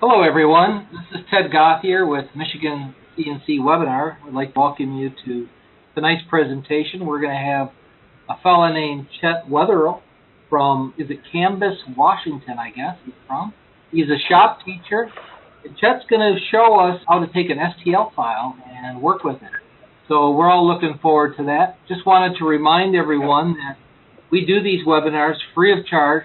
Hello everyone, this is Ted Goth here with Michigan CNC Webinar. I'd like to welcome you to tonight's presentation. We're going to have a fella named Chet Weatherl from, is it Canvas, Washington, I guess he's from. He's a shop teacher. And Chet's going to show us how to take an STL file and work with it. So we're all looking forward to that. Just wanted to remind everyone that we do these webinars free of charge.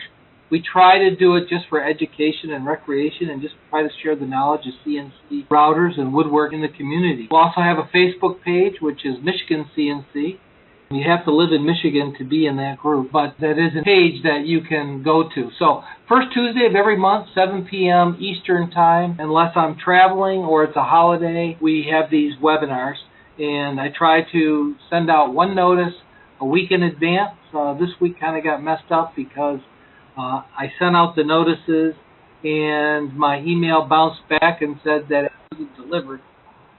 We try to do it just for education and recreation and just try to share the knowledge of CNC routers and woodwork in the community. We also have a Facebook page, which is Michigan CNC. You have to live in Michigan to be in that group, but that is a page that you can go to. So first Tuesday of every month, 7 p.m. Eastern Time, unless I'm traveling or it's a holiday, we have these webinars. And I try to send out one notice a week in advance. This week kind of got messed up because I sent out the notices and my email bounced back and said that it wasn't delivered.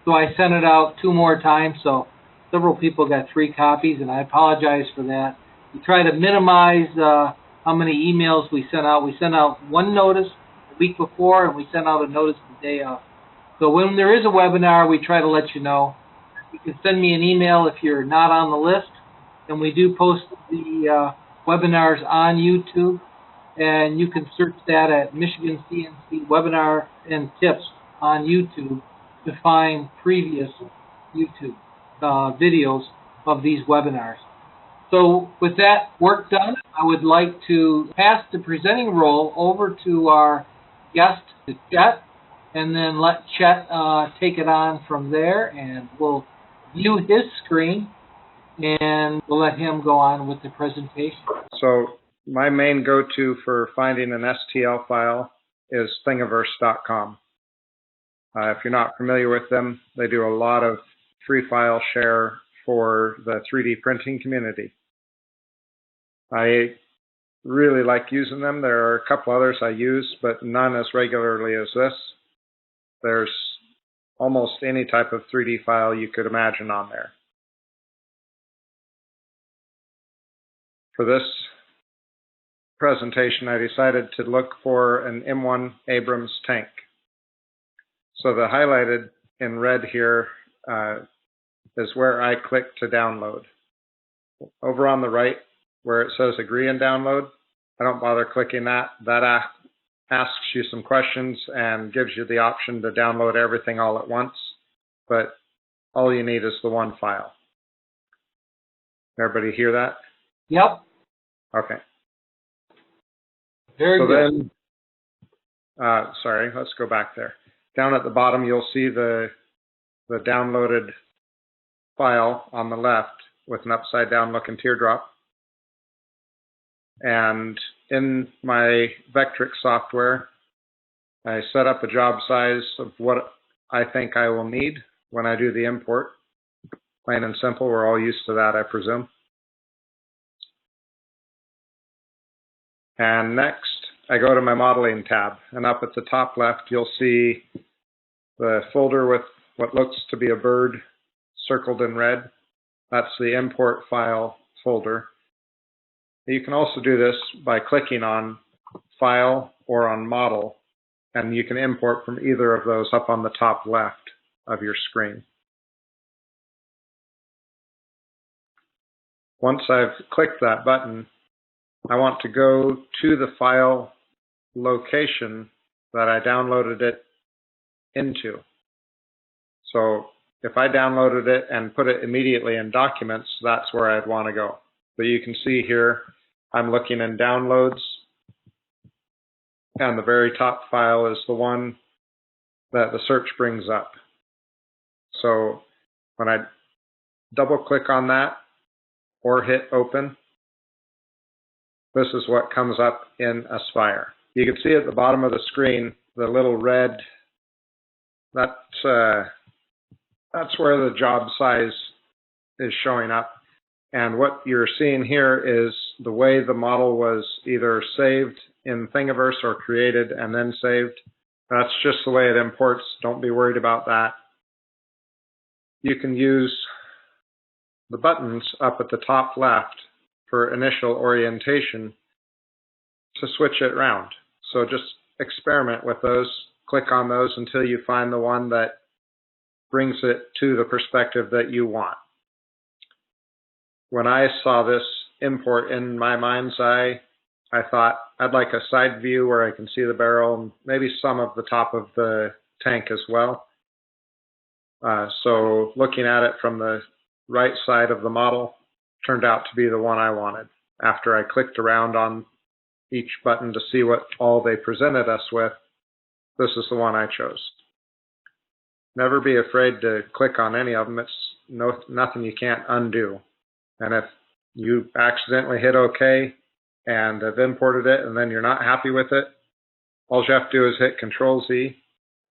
So I sent it out 2 more times, so several people got 3 copies, and I apologize for that. We try to minimize how many emails we sent out. We sent out one notice the week before, and we sent out a notice the day of. So when there is a webinar, we try to let you know. You can send me an email if you're not on the list, and we do post the webinars on YouTube. And you can search that at Michigan CNC Webinar and Tips on YouTube to find previous YouTube videos of these webinars. So with that work done, I would like to pass the presenting role over to our guest, Chet, and then let Chet take it on from there, and we'll view his screen, and we'll let him go on with the presentation. So my main go-to for finding an STL file is thingiverse.com. If you're not familiar with them, they do a lot of free file share for the 3D printing community. I really like using them. There are a couple others I use, but none as regularly as this. There's almost any type of 3D file you could imagine on there. For this presentation, I decided to look for an M1 Abrams tank. So the highlighted in red here is where I click to download. Over on the right, where it says agree and download, I don't bother clicking that. That asks you some questions and gives you the option to download everything all at once, but all you need is the one file. Everybody hear that? Yep. Okay. Very good. Then, sorry, let's go back there. Down at the bottom, you'll see the downloaded file on the left with an upside-down looking teardrop. And in my Vectric software, I set up a job size of what I think I will need when I do the import. Plain and simple, we're all used to that, I presume. And next, I go to my modeling tab, and up at the top left, you'll see the folder with what looks to be a bird circled in red. That's the import file folder. You can also do this by clicking on File or on Model, and you can import from either of those up on the top left of your screen. Once I've clicked that button, I want to go to the file location that I downloaded it into. So if I downloaded it and put it immediately in Documents, that's where I'd want to go. But you can see here, I'm looking in Downloads, and the very top file is the one that the search brings up. So when I double click on that or hit Open, this is what comes up in Aspire. You can see at the bottom of the screen, the little red, that's where the job size is showing up. And what you're seeing here is the way the model was either saved in Thingiverse or created and then saved. That's just the way it imports. Don't be worried about that. You can use the buttons up at the top left for initial orientation to switch it around. So just experiment with those. click on those until you find the one that brings it to the perspective that you want. When I saw this import in my mind's eye, I thought I'd like a side view where I can see the barrel and maybe some of the top of the tank as well. So looking at it from the right side of the model turned out to be the one I wanted. After I clicked around on each button to see what all they presented us with, this is the one I chose. Never be afraid to click on any of them. It's nothing you can't undo. And if you accidentally hit OK and have imported it and then you're not happy with it, all you have to do is hit Control-Z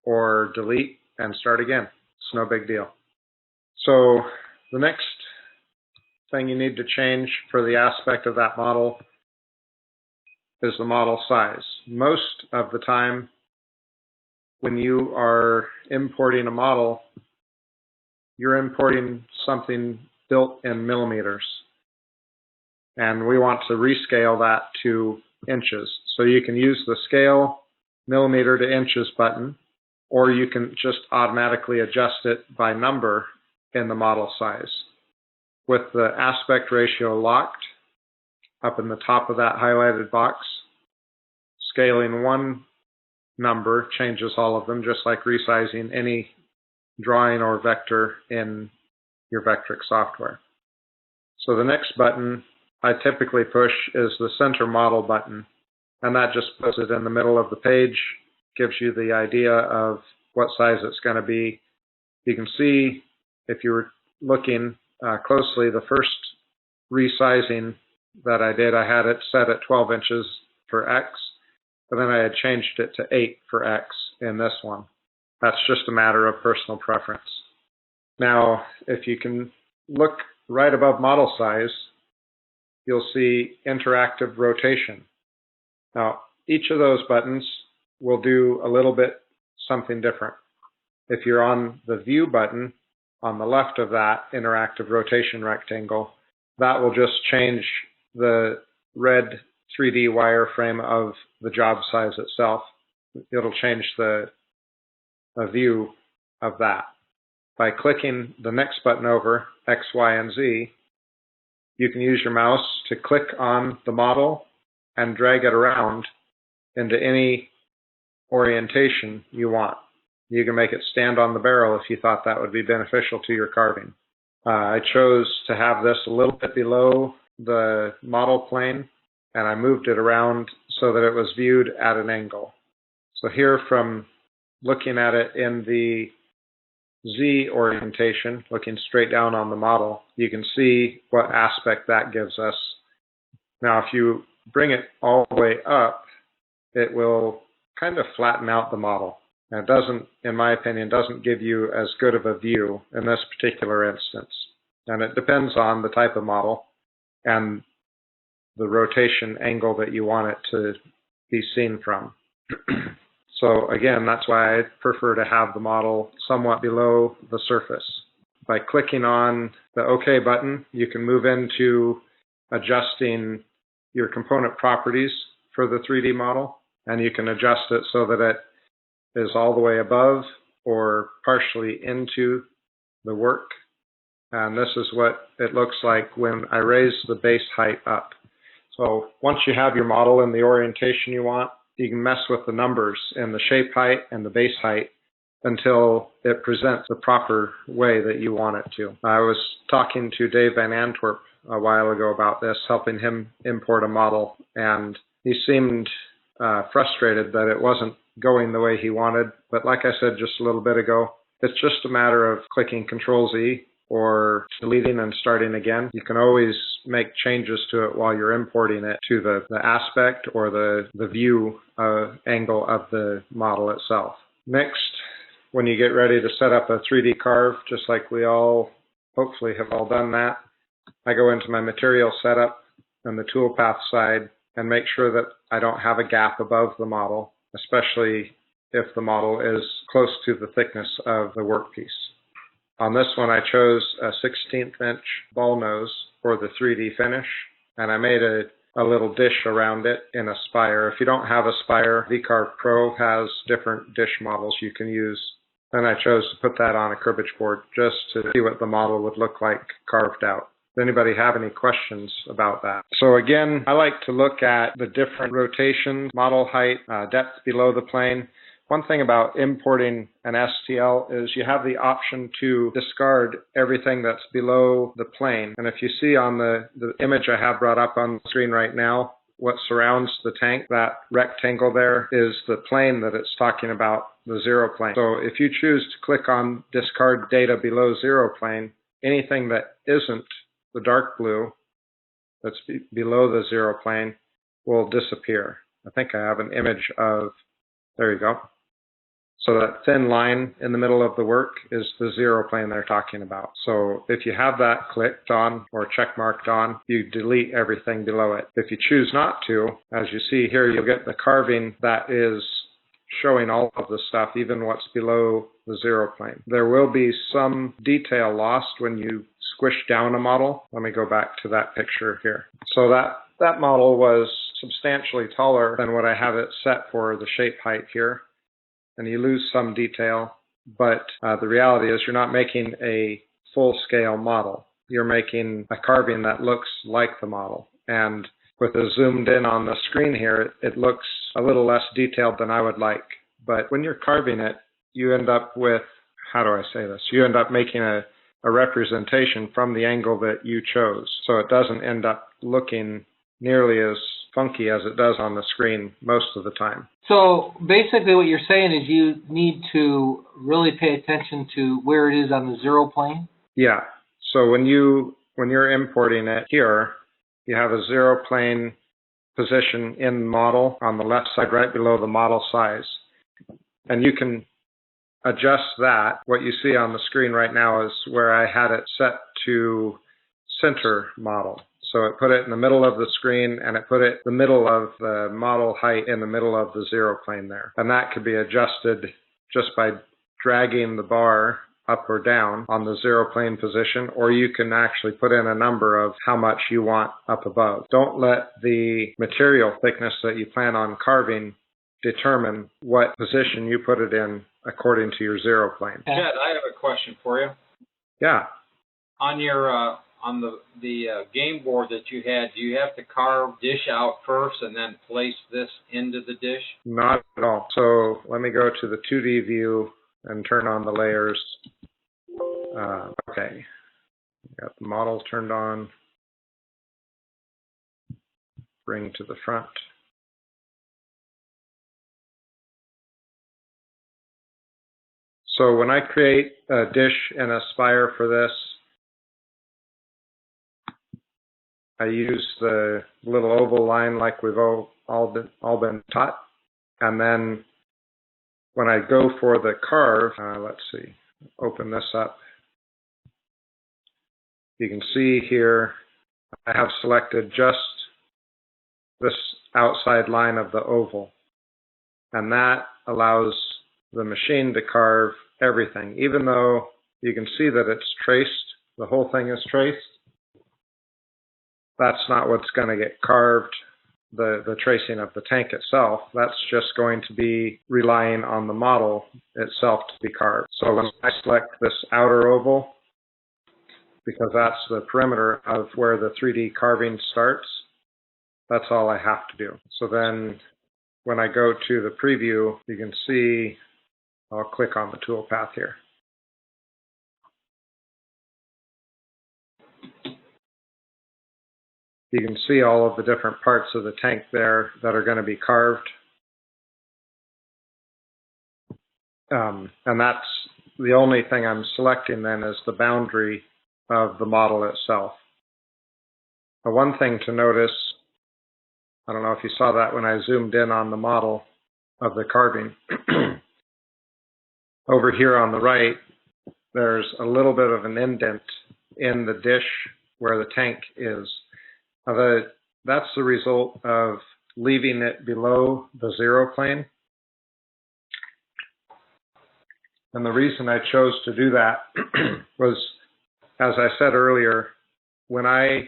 or delete and start again. It's no big deal. So the next thing you need to change for the aspect of that model is the model size. Most of the time when you are importing a model, you're importing something built in millimeters. And we want to rescale that to inches. So you can use the scale millimeter to inches button, or you can just automatically adjust it by number in the model size. With the aspect ratio locked up in the top of that highlighted box, scaling one number changes all of them, just like resizing any drawing or vector in your Vectric software. So the next button I typically push is the center model button, and that just puts it in the middle of the page, gives you the idea of what size it's going to be. You can see, if you were looking closely, the first resizing that I did, I had it set at 12 inches for X, but then I had changed it to 8 for X in this one. That's just a matter of personal preference. Now, if you can look right above model size, you'll see interactive rotation. Now, each of those buttons will do a little bit something different. If you're on the View button on the left of that interactive rotation rectangle, that will just change the red 3D wireframe of the job size itself. It'll change the view of that. By clicking the next button over, X, Y, and Z, you can use your mouse to click on the model and drag it around into any orientation you want. You can make it stand on the barrel if you thought that would be beneficial to your carving. I chose to have this a little bit below the model plane, and I moved it around so that it was viewed at an angle. So here, from looking at it in the Z orientation, looking straight down on the model, you can see what aspect that gives us. Now, if you bring it all the way up, it will kind of flatten out the model. And it doesn't, in my opinion, doesn't give you as good of a view in this particular instance. And it depends on the type of model and the rotation angle that you want it to be seen from. So again, that's why I prefer to have the model somewhat below the surface. By clicking on the OK button, you can move into adjusting your component properties for the 3D model, and you can adjust it so that it is all the way above or partially into the work. And this is what it looks like when I raise the base height up. So once you have your model in the orientation you want, you can mess with the numbers in the shape height and the base height until it presents the proper way that you want it to. I was talking to Dave Van Antwerp a while ago about this, helping him import a model, and he seemed frustrated that it wasn't going the way he wanted. But like I said just a little bit ago, it's just a matter of clicking Control-Z or deleting and starting again. You can always make changes to it while you're importing it to the aspect or the view angle of the model itself. Next, when you get ready to set up a 3D carve, just like we all hopefully have all done that, I go into my material setup on the toolpath side and make sure that I don't have a gap above the model, especially if the model is close to the thickness of the workpiece. On this one, I chose a 16th inch ball nose for the 3D finish, and I made a a little dish around it in a spire. If you don't have a spire, V Carve Pro has different dish models you can use. And I chose to put that on a cribbage board just to see what the model would look like carved out. Does anybody have any questions about that? So again, I like to look at the different rotations, model height, depth below the plane. One thing about importing an STL is you have the option to discard everything that's below the plane. And if you see on the image I have brought up on the screen right now, what surrounds the tank, that rectangle there is the plane that it's talking about, the zero plane. So if you choose to click on discard data below zero plane, anything that isn't the dark blue that's below the zero plane will disappear. I think I have an image of, there you go. So that thin line in the middle of the work is the zero plane they're talking about. So if you have that clicked on or check marked on, you delete everything below it. If you choose not to, as you see here, you'll get the carving that is showing all of the stuff, even what's below the zero plane. There will be some detail lost when you squish down a model. Let me go back to that picture here. So that model was substantially taller than what I have it set for the shape height here. And you lose some detail, but the reality is you're not making a full-scale model. You're making a carving that looks like the model. And with it zoomed in on the screen here, it looks a little less detailed than I would like. But when you're carving it, you end up with, how do I say this? You end up making a representation from the angle that you chose. So it doesn't end up looking nearly as funky as it does on the screen most of the time. So basically what you're saying is you need to really pay attention to where it is on the zero plane? Yeah. So when you're importing it here, you have a zero plane position in the model on the left side right below the model size. And you can adjust that. What you see on the screen right now is where I had it set to center model. So it put it in the middle of the screen, and it put it the middle of the model height in the middle of the zero plane there. And that could be adjusted just by dragging the bar up or down on the zero plane position, or you can actually put in a number of how much you want up above. Don't let the material thickness that you plan on carving determine what position you put it in according to your zero plane. Chet, I have a question for you. Yeah. On your on the game board that you had, do you have to carve dish out first and then place this into the dish? Not at all. So let me go to the 2D view and turn on the layers. Okay. Got the model turned on. Bring to the front. So when I create a dish and a spire for this, I use the little oval line like we've all been taught. And then when I go for the carve, let's see, open this up. You can see here I have selected just this outside line of the oval. And that allows the machine to carve everything. Even though you can see that it's traced, the whole thing is traced, that's not what's going to get carved, the tracing of the tank itself. That's just going to be relying on the model itself to be carved. So when I select this outer oval, because that's the perimeter of where the 3D carving starts, that's all I have to do. So then when I go to the preview, you can see, I'll click on the toolpath here. You can see all of the different parts of the tank there that are going to be carved. And that's the only thing I'm selecting then is the boundary of the model itself. Now, one thing to notice, I don't know if you saw that when I zoomed in on the model of the carving. Over here on the right, there's a little bit of an indent in the dish where the tank is. Now that's the result of leaving it below the zero plane. And the reason I chose to do that was, as I said earlier, when I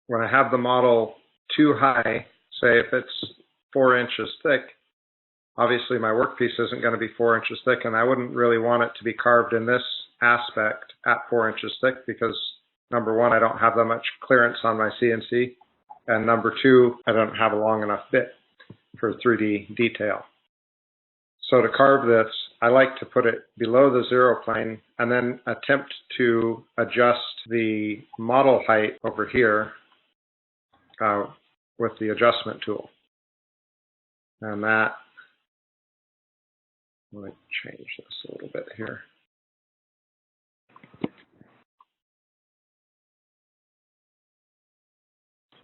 when I have the model too high, say if it's 4 inches thick, obviously my workpiece isn't going to be 4 inches thick, and I wouldn't really want it to be carved in this aspect at 4 inches thick because, number one, I don't have that much clearance on my CNC, and number two, I don't have a long enough bit for 3D detail. So to carve this, I like to put it below the zero plane and then attempt to adjust the model height over here with the adjustment tool. And that, let me change this a little bit here.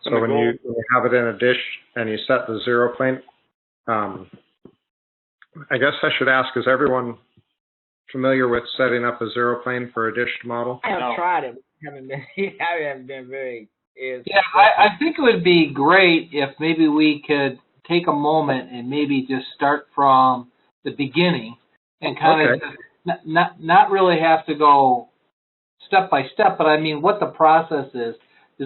So when you have it in a dish and you set the zero plane, I guess I should ask, is everyone familiar with setting up a zero plane for a dished model? I have tried it. I haven't been very... Yeah, I think it would be great if maybe we could take a moment and maybe just start from the beginning and kind of not really have to go step by step, but I mean what the process is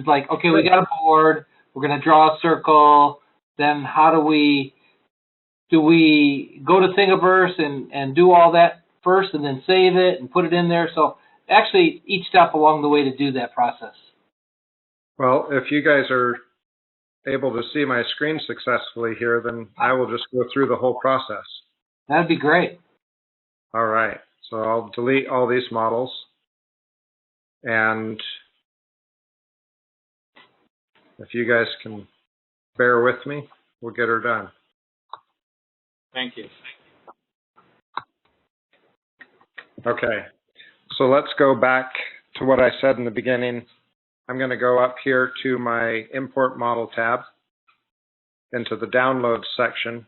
like, okay, we got a board, we're going to draw a circle, then how do we go to Thingiverse and do all that first and then save it and put it in there? So actually each step along the way to do that process. Well, if you guys are able to see my screen successfully here, then I will just go through the whole process. That'd be great. All right. So I'll delete all these models. And if you guys can bear with me, we'll get her done. Thank you. Okay. So let's go back to what I said in the beginning. I'm going to go up here to my Import Model tab into the Downloads section.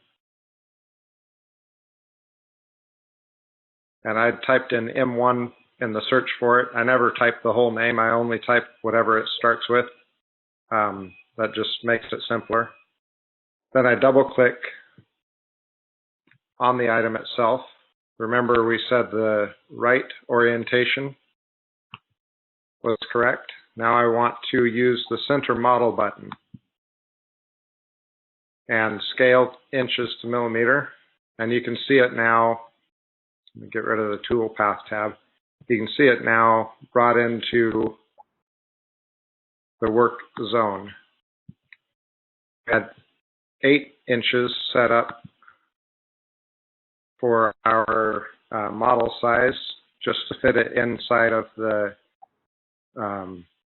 And I typed in M1 in the search for it. I never type the whole name. I only type whatever it starts with. That just makes it simpler. Then I double-click on the item itself. Remember, we said the right orientation was correct. Now I want to use the center model button and scale inches to millimeter. And you can see it now. Let me get rid of the toolpath tab. You can see it now brought into the work zone. We had 8 inches set up for our model size, just to fit it inside of the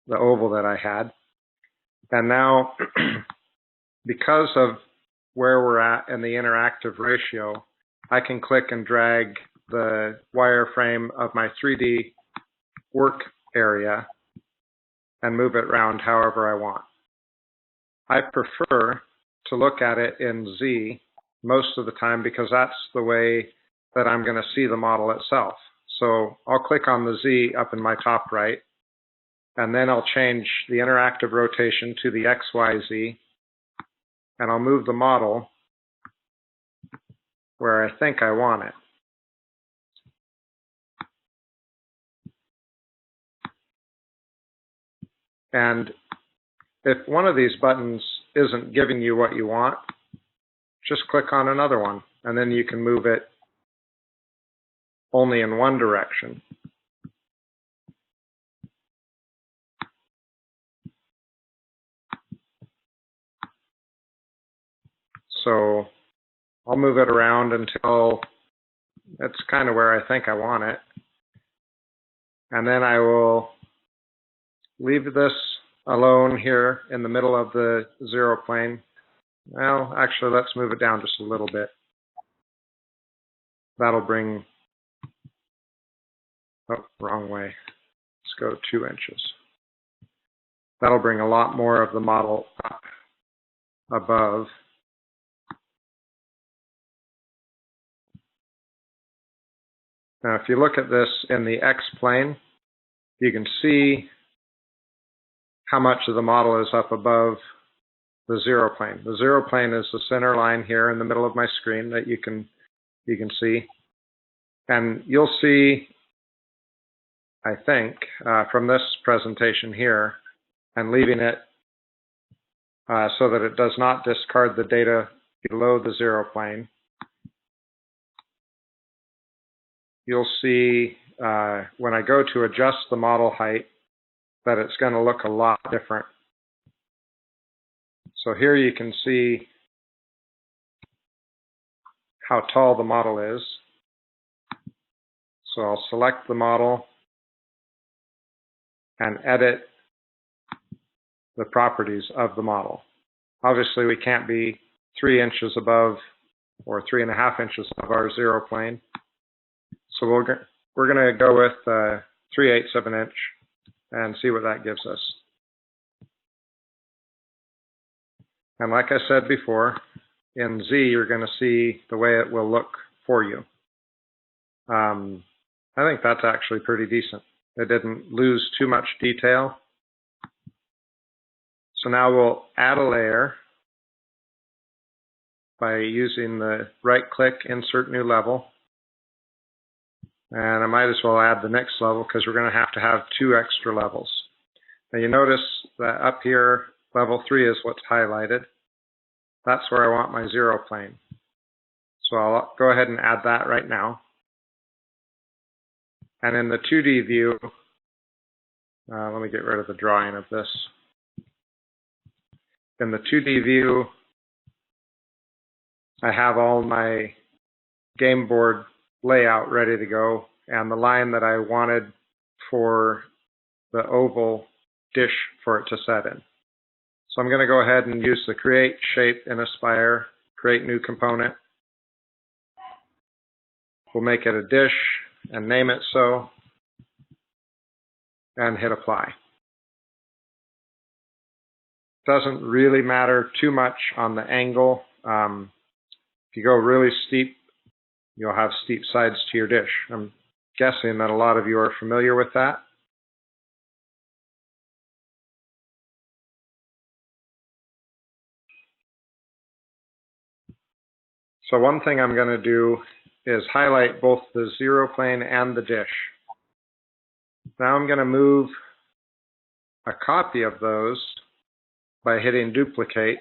oval that I had. And now, because of where we're at in the interactive ratio, I can click and drag the wireframe of my 3D work area and move it around however I want. I prefer to look at it in Z most of the time because that's the way that I'm going to see the model itself. So I'll click on the Z up in my top right, and then I'll change the interactive rotation to the XYZ, and I'll move the model where I think I want it. And if one of these buttons isn't giving you what you want, just click on another one, and then you can move it only in one direction. So I'll move it around until it's kind of where I think I want it. And then I will leave this alone here in the middle of the zero plane. Well, actually, let's move it down just a little bit. That'll bring, oh, wrong way. Let's go 2 inches. That'll bring a lot more of the model up above. Now, if you look at this in the X plane, you can see how much of the model is up above the zero plane. The zero plane is the center line here in the middle of my screen that you can see. And you'll see I think, from this presentation here, and leaving it so that it does not discard the data below the zero plane, you'll see when I go to adjust the model height that it's going to look a lot different. So here you can see how tall the model is. So I'll select the model and edit the properties of the model. Obviously, we can't be 3 inches above or 3.5 inches above our zero plane. So we're going to go with 3/8 of an inch and see what that gives us. And like I said before, in Z, you're going to see the way it will look for you. I think that's actually pretty decent. It didn't lose too much detail. So now we'll add a layer by using the right-click, insert new level. And I might as well add the next level because we're going to have 2 extra levels. Now you notice that up here, level 3 is what's highlighted. That's where I want my zero plane. So I'll go ahead and add that right now. And in the 2D view, let me get rid of the drawing of this. In the 2D view, I have all my game board layout ready to go, and the line that I wanted for the oval dish for it to set in. So I'm going to go ahead and use the Create Shape in Aspire, Create New Component. We'll make it a dish and name it so, and hit Apply. Doesn't really matter too much on the angle. If you go really steep, you'll have steep sides to your dish. I'm guessing that a lot of you are familiar with that. So one thing I'm going to do is highlight both the zero plane and the dish. Now I'm going to move a copy of those by hitting duplicate.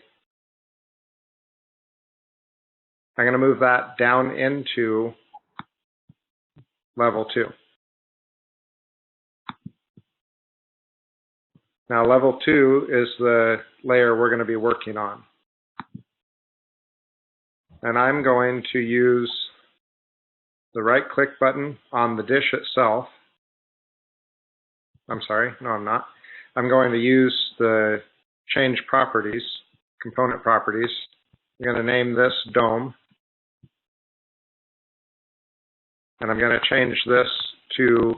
I'm going to move that down into level 2. Now level 2 is the layer we're going to be working on. And I'm going to use the right-click button on the dish itself. I'm sorry, no I'm not. I'm going to use the change properties, component properties. I'm going to name this dome. And I'm going to change this to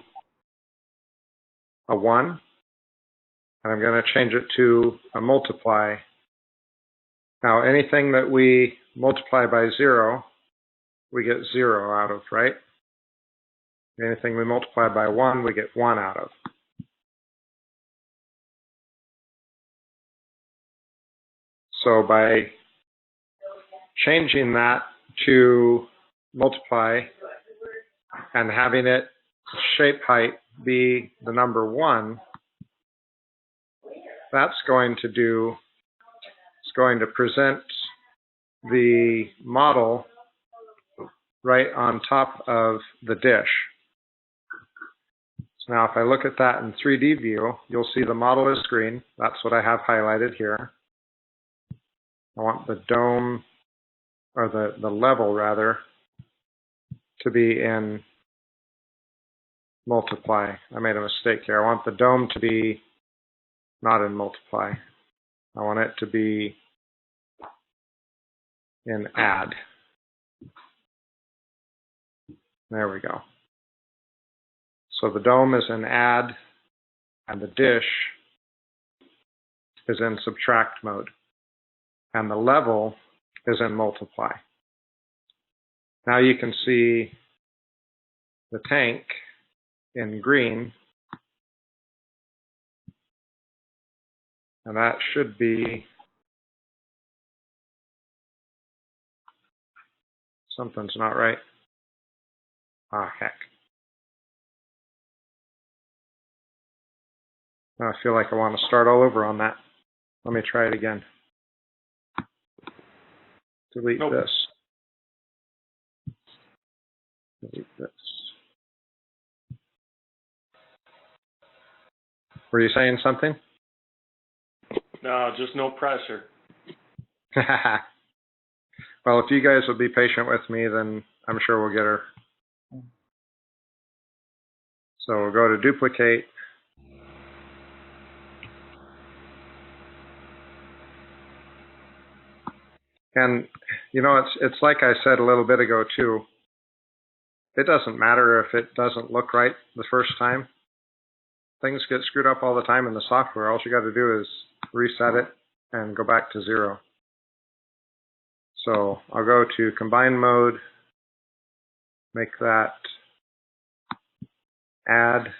a 1. And I'm going to change it to a multiply. Now anything that we multiply by 0, we get 0 out of, right? Anything we multiply by 1, we get 1 out of. So by changing that to multiply and having it shape height be the number 1, that's going to do, it's going to present the model right on top of the dish. So now if I look at that in 3D view, you'll see the model is green. That's what I have highlighted here. I want the dome, or the level rather, to be in multiply. I made a mistake here. I want the dome to be not in multiply. I want it to be in add. There we go. So the dome is in add, and the dish is in subtract mode. And the level is in multiply. Now you can see the tank in green, and that should be, something's not right. Ah, heck. I feel like I want to start all over on that. Let me try it again. Delete this. Delete this. Were you saying something? No, just no pressure. Well, if you guys will be patient with me, then I'm sure we'll get her. So we'll go to duplicate. And, you know, it's like I said a little bit ago, too. It doesn't matter if it doesn't look right the first time. Things get screwed up all the time in the software. All you got to do is reset it and go back to 0. So I'll go to combine mode, make that add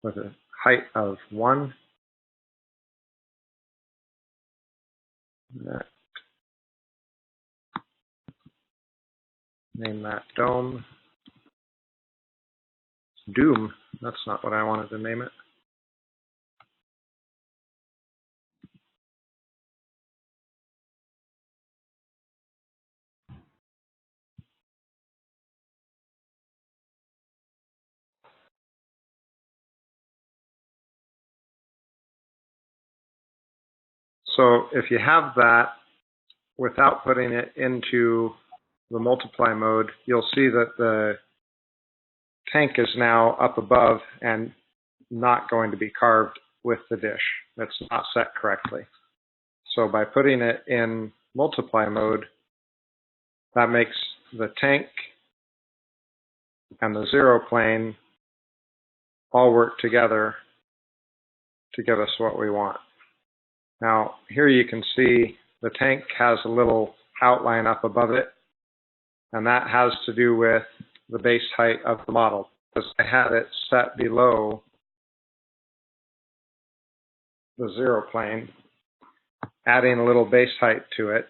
with a height of 1. Name that dome. Doom. That's not what I wanted to name it. So if you have that without putting it into the multiply mode, you'll see that the tank is now up above and not going to be carved with the dish. It's not set correctly. So by putting it in multiply mode, that makes the tank and the 0 plane all work together to give us what we want. Now, here you can see the tank has a little outline up above it, and that has to do with the base height of the model, because I had it set below the 0 plane. Adding a little base height to it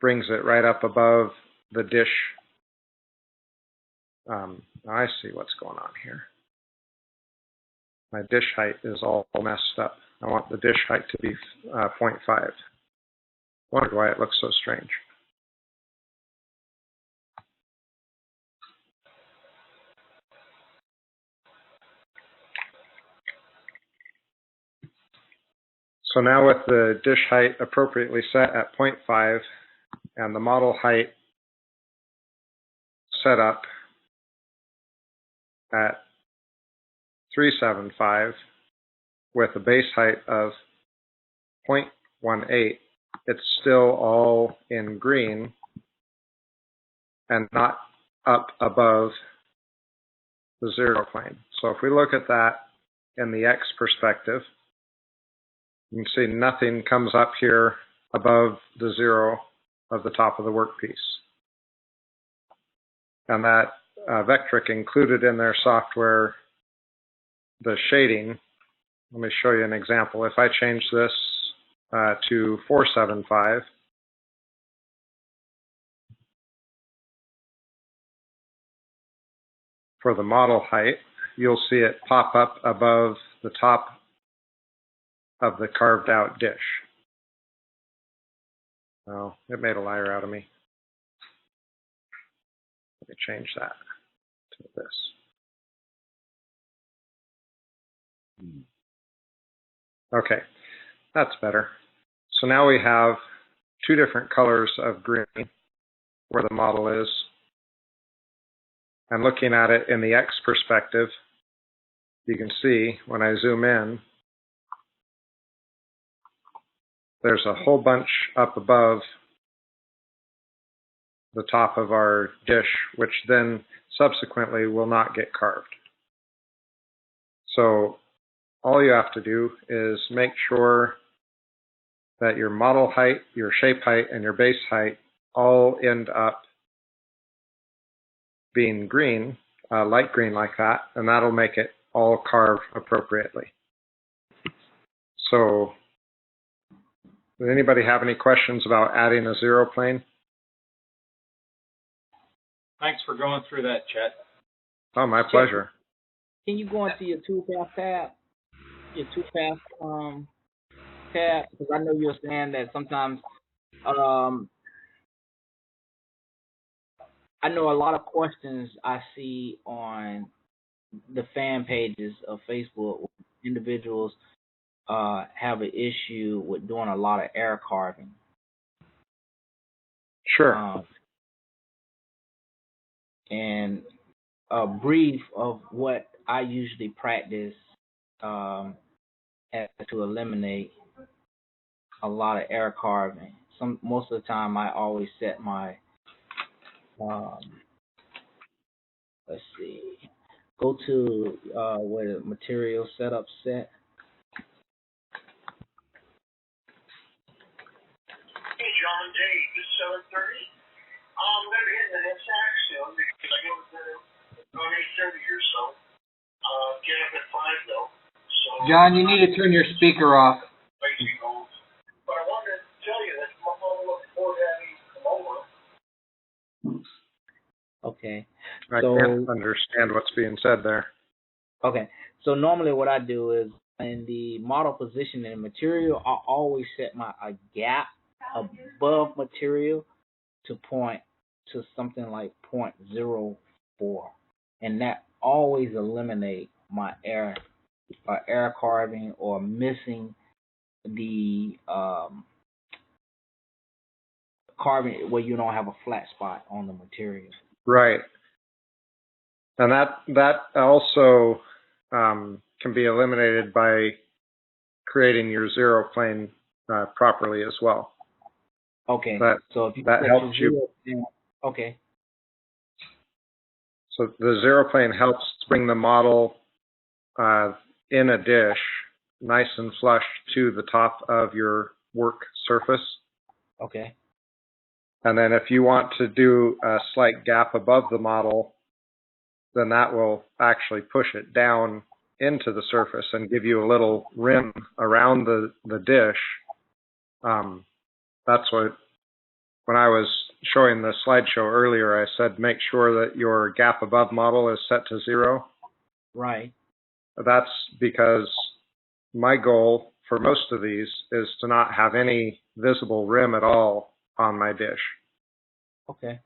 brings it right up above the dish. I see what's going on here. My dish height is all messed up. I want the dish height to be 0.5. Wondered why it looks so strange. So now with the dish height appropriately set at 0.5 and the model height set up at 375 with a base height of 0.18, it's still all in green and not up above the 0 plane. So if we look at that in the X perspective, you can see nothing comes up here above the 0 of the top of the workpiece. And that Vectric included in their software the shading. Let me show you an example. If I change this to 475, for the model height, you'll see it pop up above the top of the carved out dish. Oh, it made a liar out of me. Let me change that to this. Okay, that's better. So now we have 2 different colors of green where the model is. And looking at it in the X perspective, you can see when I zoom in, there's a whole bunch up above the top of our dish, which then subsequently will not get carved. So all you have to do is make sure that your model height, your shape height, and your base height all end up being green, light green like that, and that'll make it all carved appropriately. So, does anybody have any questions about adding a 0 plane? Thanks for going through that, Chet. Oh, my pleasure. can you go into your toolpath tab? Your toolpath tab? Because I know you're saying that sometimes I know a lot of questions I see on the fan pages of Facebook. Individuals have an issue with doing a lot of air carving. Sure. And a brief of what I usually practice to eliminate a lot of air carving. Most of the time, I always set my let's see, go to where the material setup set. Hey, John, Dave, it's 7:30. I'm going to be hitting the head sack soon because I go around 8:30 or so. Get up at 5 though. So, John, you need to turn your speaker off. Crazy goals. But I wanted to tell you that I'm looking forward to having you come over. Okay. I can't understand what's being said there. Okay. So normally what I do is in the model position and material, I always set a gap above material to point to something like 0.04, and that always eliminate my air carving or missing the carving where you don't have a flat spot on the material. Right. And that also can be eliminated by creating your zero plane properly as well. Okay. So if you that helps you. Okay. So the zero plane helps bring the model in a dish nice and flush to the top of your work surface. Okay. And then if you want to do a slight gap above the model, then that will actually push it down into the surface and give you a little rim around the dish. That's what, when I was showing the slideshow earlier, I said make sure that your gap above model is set to 0. Right. That's because my goal for most of these is to not have any visible rim at all on my dish. Okay.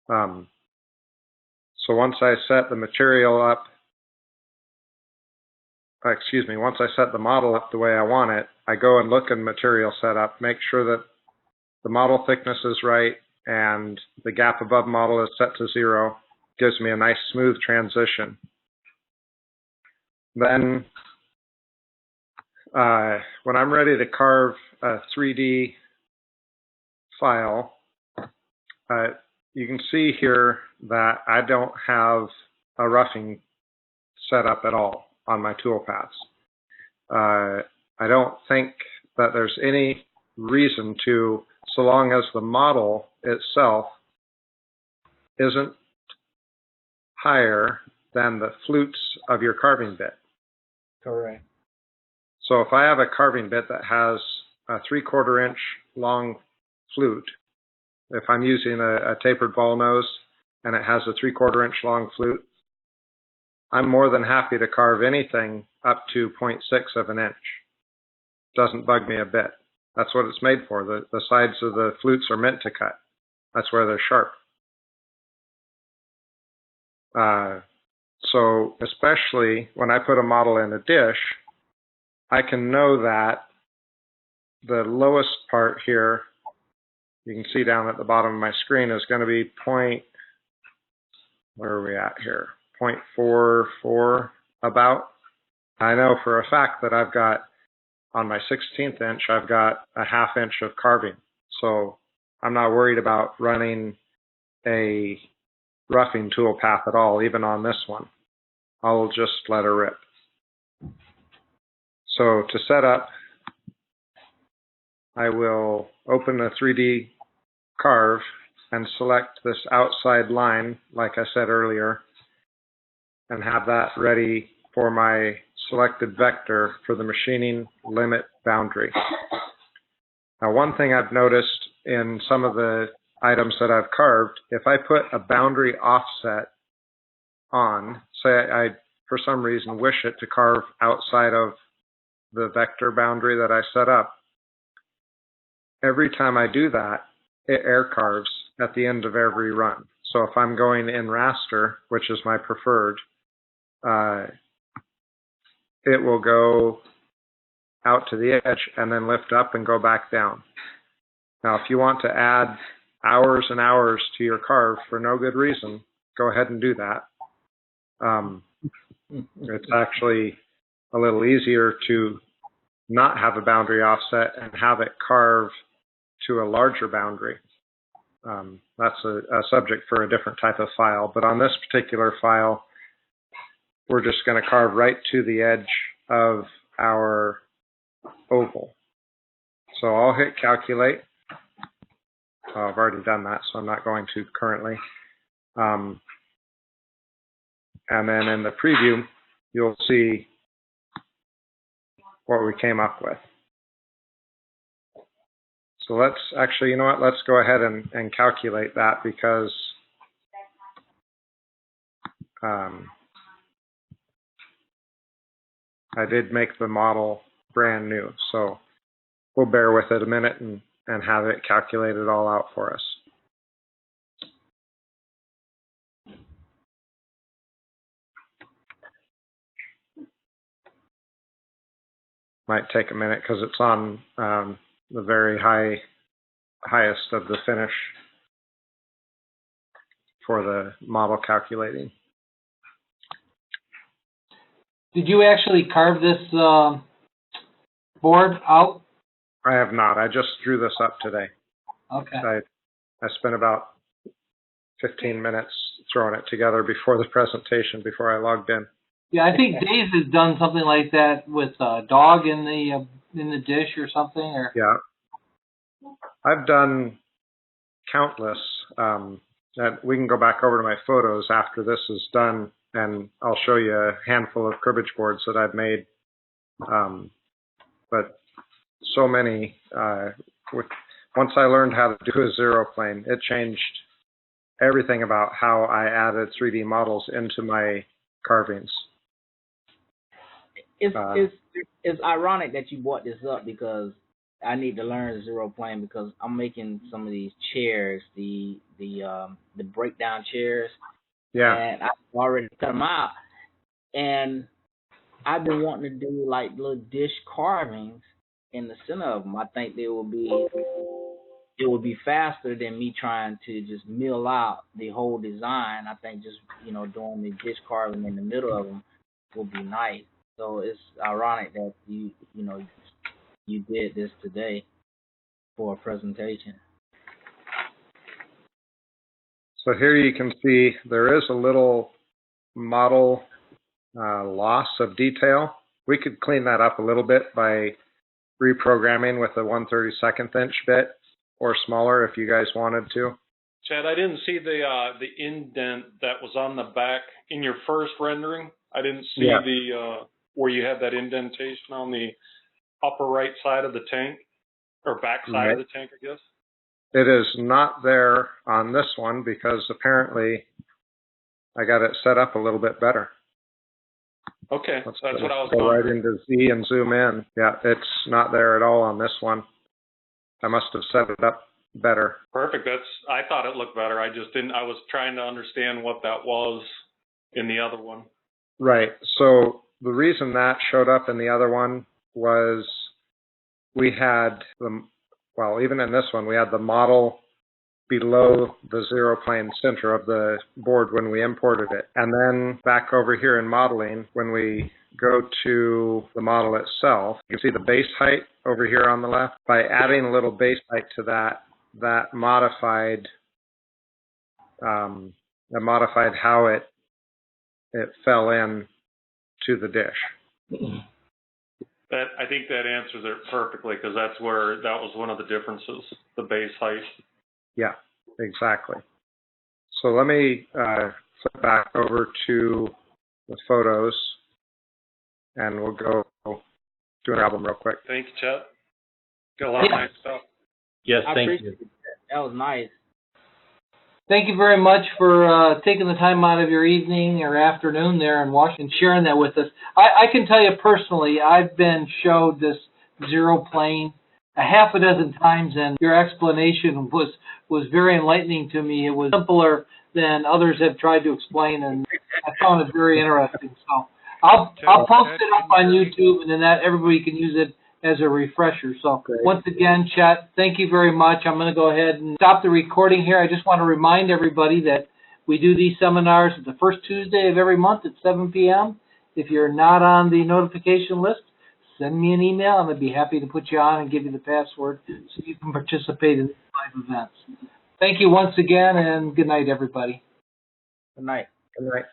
So once I set the material up, once I set the model up the way I want it, I go and look in material setup, make sure that the model thickness is right and the gap above model is set to 0. Gives me a nice smooth transition. Then when I'm ready to carve a 3D file, you can see here that I don't have a roughing set up at all on my toolpaths. I don't think that there's any reason to, so long as the model itself isn't higher than the flutes of your carving bit. Correct. So if I have a carving bit that has a 3/4 inch long flute, if I'm using a tapered ball nose and it has a 3/4 inch long flute, I'm more than happy to carve anything up to 0.6 of an inch. Doesn't bug me a bit. That's what it's made for. The sides of the flutes are meant to cut. That's where they're sharp. So especially when I put a model in a dish, I can know that the lowest part here, you can see down at the bottom of my screen, is going to be where are we at here? 0.44 about. I know for a fact that I've got, on my 16th inch, I've got a 1/2 inch of carving. So I'm not worried about running a roughing tool path at all, even on this one. I'll just let her rip. So to set up, I will open the 3D carve and select this outside line, like I said earlier, and have that ready for my selected vector for the machining limit boundary. Now, one thing I've noticed in some of the items that I've carved, if I put a boundary offset on, say I for some reason, wish it to carve outside of the vector boundary that I set up, every time I do that, it air carves at the end of every run. So if I'm going in raster, which is my preferred, it will go out to the edge and then lift up and go back down. Now, if you want to add hours and hours to your carve for no good reason, go ahead and do that. It's actually a little easier to not have a boundary offset and have it carve to a larger boundary. That's a subject for a different type of file. But on this particular file, we're just going to carve right to the edge of our oval. So I'll hit calculate. I've already done that, so I'm not going to currently. And then in the preview, you'll see what we came up with. So let's actually, you know what, let's go ahead and calculate that, because I did make the model brand new. So we'll bear with it a minute and have it calculate it all out for us. Might take a minute because it's on the very highest of the finish for the model calculating. Did you actually carve this board out? I have not. I just drew this up today. Okay. I spent about 15 minutes throwing it together before the presentation, before I logged in. Yeah, I think Dave has done something like that with a dog in the dish or something. Or yeah, I've done countless. And we can go back over to my photos after this is done, and I'll show you a handful of cribbage boards that I've made. But so many. Once I learned how to do a zero plane, it changed everything about how I added 3D models into my carvings. It's ironic that you brought this up, because I need to learn zero plane, because I'm making some of these chairs, the breakdown chairs. Yeah. And I've already cut them out, and I've been wanting to do like little dish carvings in the center of them. I think it would be faster than me trying to just mill out the whole design. I think just doing the dish carving in the middle of them will be nice. So it's ironic that you did this today for a presentation. So here you can see there is a little model loss of detail. We could clean that up a little bit by reprogramming with a 1/32 inch bit, or smaller if you guys wanted to. Chad, I didn't see the indent that was on the back in your first rendering. I didn't see the where you had that indentation on the upper right side of the tank, or back side of the tank, I guess. It is not there on this one because apparently I got it set up a little bit better. Okay, that's what I was go right wondering. into Z and zoom in. Yeah, it's not there at all on this one. I must have set it up better. Perfect. I thought it looked better. I just didn't. I was trying to understand what that was in the other one. Right. So the reason that showed up in the other one was we had even in this one, we had the model below the zero plane center of the board when we imported it. And then back over here in modeling, when we go to the model itself, you can see the base height over here on the left. By adding a little base height to that modified how it fell in to the dish. I think that answers it perfectly, because that was one of the differences, the base height. Yeah, exactly. So let me flip back over to the photos, and we'll go do an album real quick. Thank you, Chet. Got a lot of nice stuff. Yes, I thank appreciate you. That was nice. Thank you very much for taking the time out of your evening or afternoon there in Washington, sharing that with us. I can tell you personally, I've been showed this zero plane a half a dozen times, and your explanation was very enlightening to me. It was simpler than others have tried to explain, and I found it very interesting. So I'll post it up on YouTube, and then that everybody can use it as a refresher. So once again, Chet, thank you very much. I'm going to go ahead and stop the recording here. I just want to remind everybody that we do these seminars the first Tuesday of every month at 7 p.m. If you're not on the notification list, send me an email, and I'd be happy to put you on and give you the password so you can participate in live events. Thank you once again, and good night, everybody. Good night. Good night.